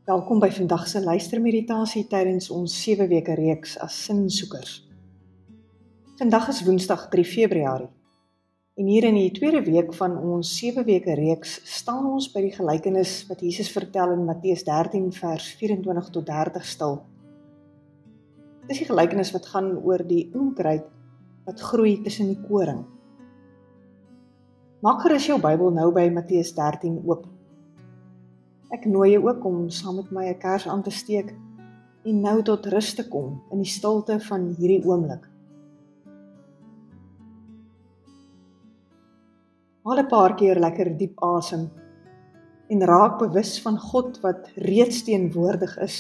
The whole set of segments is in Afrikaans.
Welkom by vandag se luistermeditasie tydens ons 7 weke reeks as sinsoekers. Vandag is Woensdag 3 Februarie. En hier in die tweede week van ons 7 weke reeks staan ons by die gelykenis wat Jesus vertel in Matteus 13 vers 24 tot 30 stil. Dit is die gelykenis wat gaan oor die onkruid wat groei tussen die koring. Maak gerus jou Bybel nou by Matteus 13 oop. Ek nooi jou ook om saam met my 'n kers aan te steek en nou tot rus te kom in die stilte van hierdie oomblik. Haal 'n paar keer lekker diep asem en raak bewus van God wat reeds teenwoordig is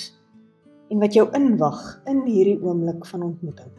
en wat jou inwag in hierdie oomblik van ontmoeting.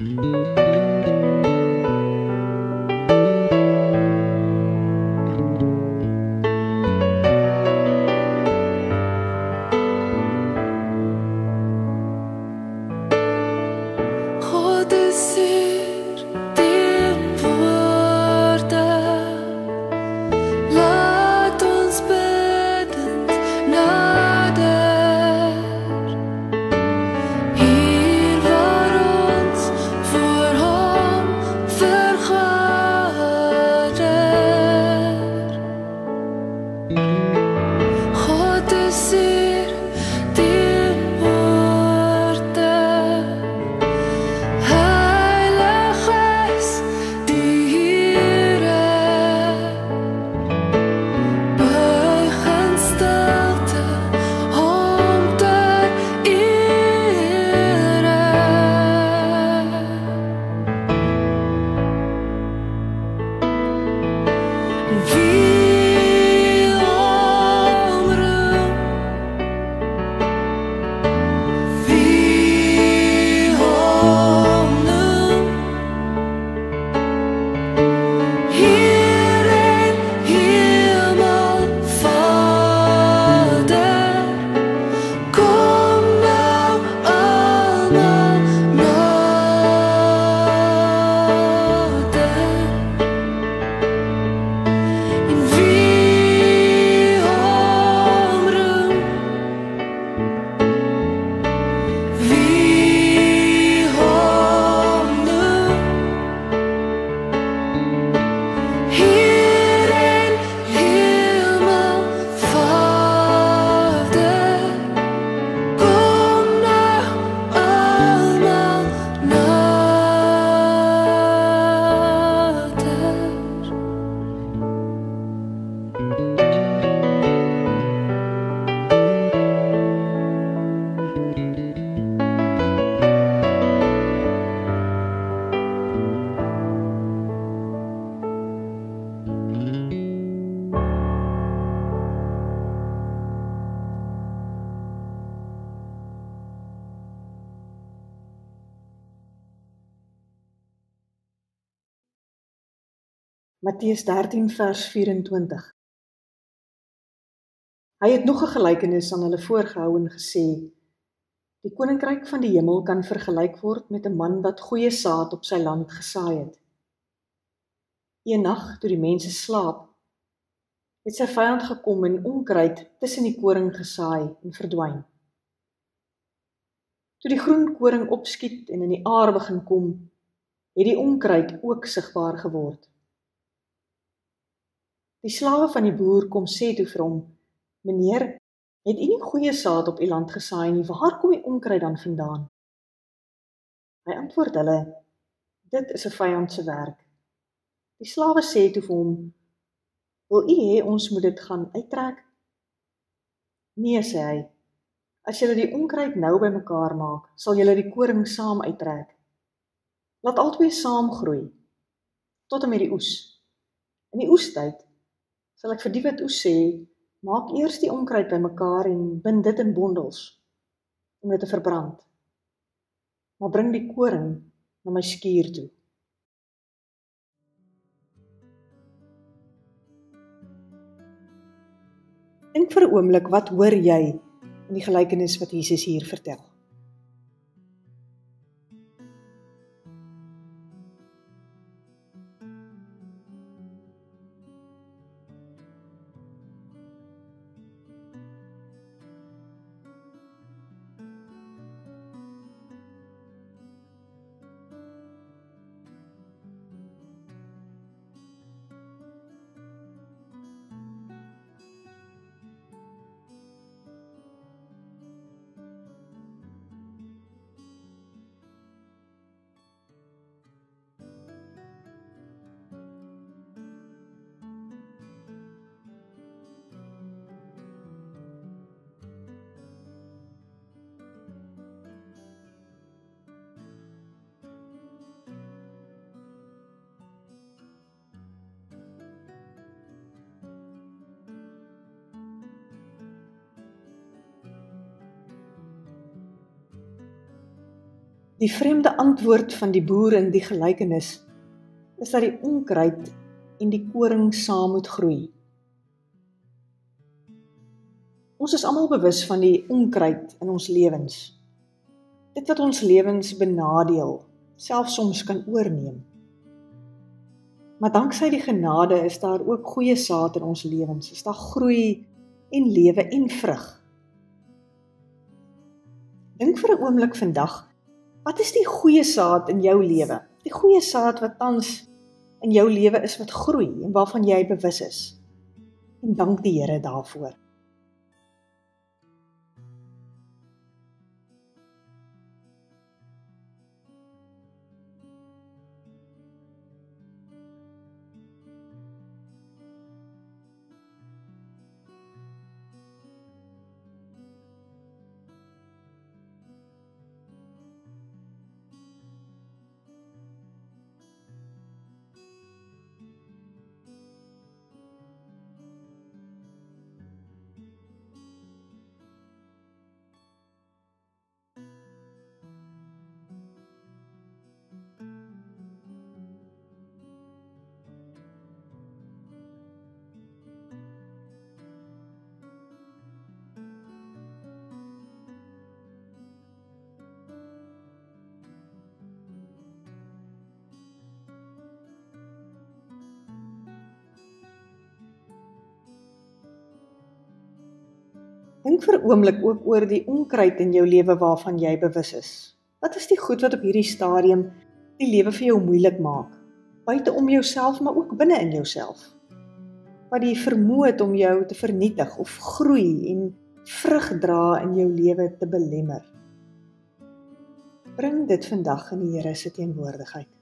Wie Matteus 13 vers 24. Hy het nog 'n gelykenis aan hulle voorgehou en gesê: Die koninkryk van die hemel kan vergelyk word met 'n man wat goeie saad op sy land gesaai het. Eendag, toe die mense slaap, het sy vyand gekom en onkruid tussen die koring gesaai en verdwyn. Toe die groen koring opskiet en in die aar begin kom, het die onkruid ook sigbaar geword. Die slawe van die boer kom sê toe vir hom: Meneer, het u nie goeie saad op u land gesaai nie, waar kom die onkruid dan vandaan? Hy antwoord hulle: Dit is 'n vyand se werk. Die slawe sê toe vir hom: Wil u hê ons moet dit gaan uittrek? Nee, sê hy, as julle die onkruid nou bymekaar maak, sal julle die koring saam uittrek. Laat albei saam groei, tot en met die oes. In die oestyd sal ek vir die wat oes sê: Maak eers die onkruid bymekaar en bind dit in bondels, om dit te verbrand. Maar bring die koring na my skuur toe. Dink vir 'n oomblik, wat hoor jy in die gelykenis wat Jesus hier vertel? Die vreemde antwoord van die boer in die gelykenis is dat die onkruid en die koring saam moet groei. Ons is almal bewus van die onkruid in ons lewens. Dit wat ons lewens benadeel, selfs soms kan oorneem. Maar danksy die genade is daar ook goeie saad in ons lewens. Is daar groei en lewe en vrug. Dink vir 'n oomblik vandag, wat is die goeie saad in jou lewe? Die goeie saad wat tans in jou lewe is wat groei en waarvan jy bewus is. En dank die Here daarvoor. Dink vir 'n oomblik ook oor die onkruid in jou lewe waarvan jy bewus is. Wat is die goed wat op hierdie stadium die lewe vir jou moeilik maak? Buite om jouself, maar ook binne in jouself. Wat die vermoë het om jou te vernietig of groei en vrug dra in jou lewe te belemmer. Bring dit vandag in die Here se teenwoordigheid.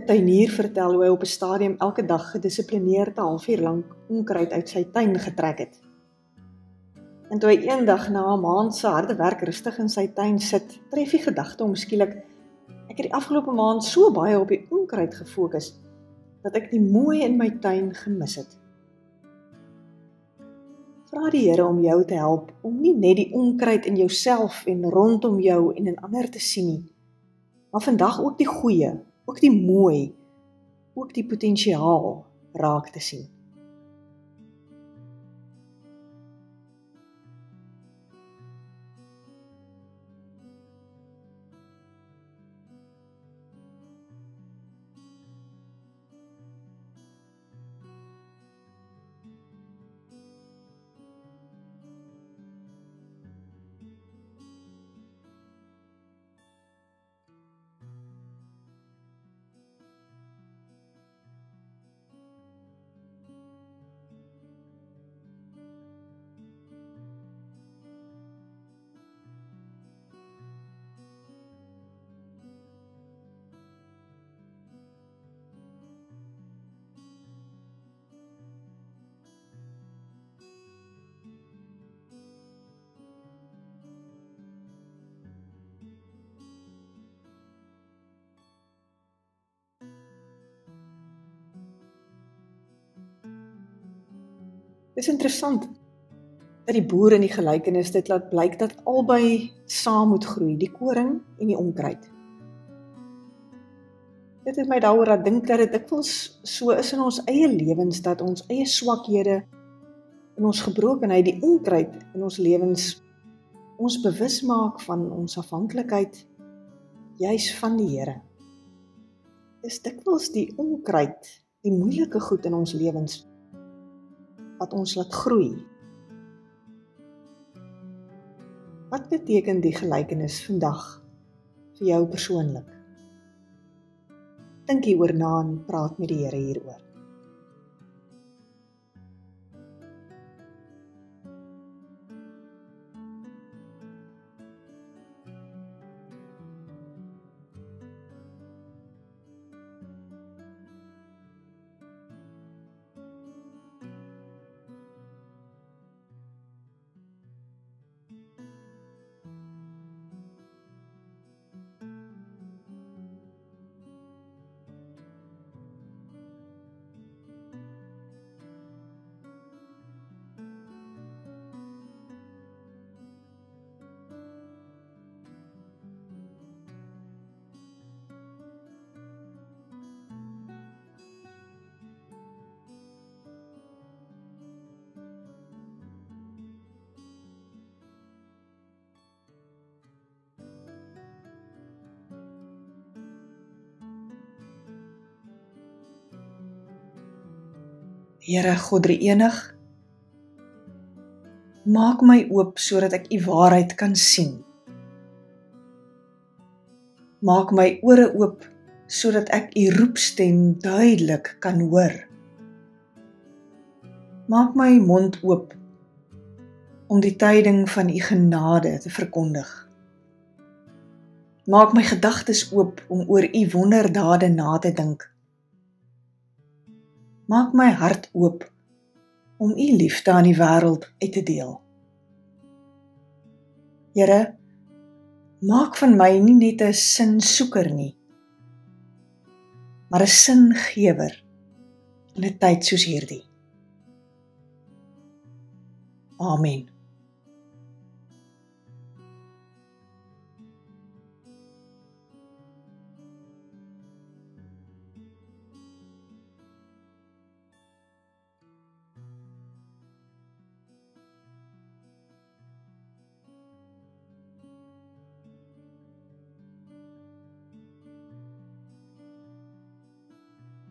'n tuinier vertel hoe hy op 'n stadium elke dag gedissiplineerd 'n halfuur lank onkruid uit sy tuin getrek het. En toe hy eendag na 'n maand se harde werk rustig in sy tuin sit, tref die gedagte hom skielik: ek het die afgelope maand so baie op die onkruid gefokus, dat ek die mooi in my tuin gemis het. Vra die Here om jou te help om nie net die onkruid in jouself en rondom jou en in ander te sien nie, maar vandag ook die goeie, ook die mooi, ook die potensiaal raak te sien. Dis interessant dat die boer in die gelykenis dit laat blyk dat albei saam moet groei, die koring en die onkruid. Dit het my daaroor laat dink dat dit dikwels so is in ons eie lewens, dat ons eie swakhede en ons gebrokenheid, die onkruid in ons lewens, ons bewus maak van ons afhanklikheid, juis van die Here. Dis dikwels die onkruid, die moeilike goed in ons lewens, wat ons laat groei. Wat beteken die gelykenis vandag vir jou persoonlik? Dink hieroor na en praat met die Here hieroor. Here God Drie-enig, maak my oop sodat ek U waarheid kan sien. Maak my ore oop sodat ek U roepstem duidelik kan hoor. Maak my mond oop om die tyding van U genade te verkondig. Maak my gedagtes oop om oor U wonderdade na te dink. Maak my hart oop om U liefde aan die wêreld uit te deel. Here, maak van my nie net 'n sinsoeker nie, maar 'n singewer in 'n tyd soos hierdie. Amen.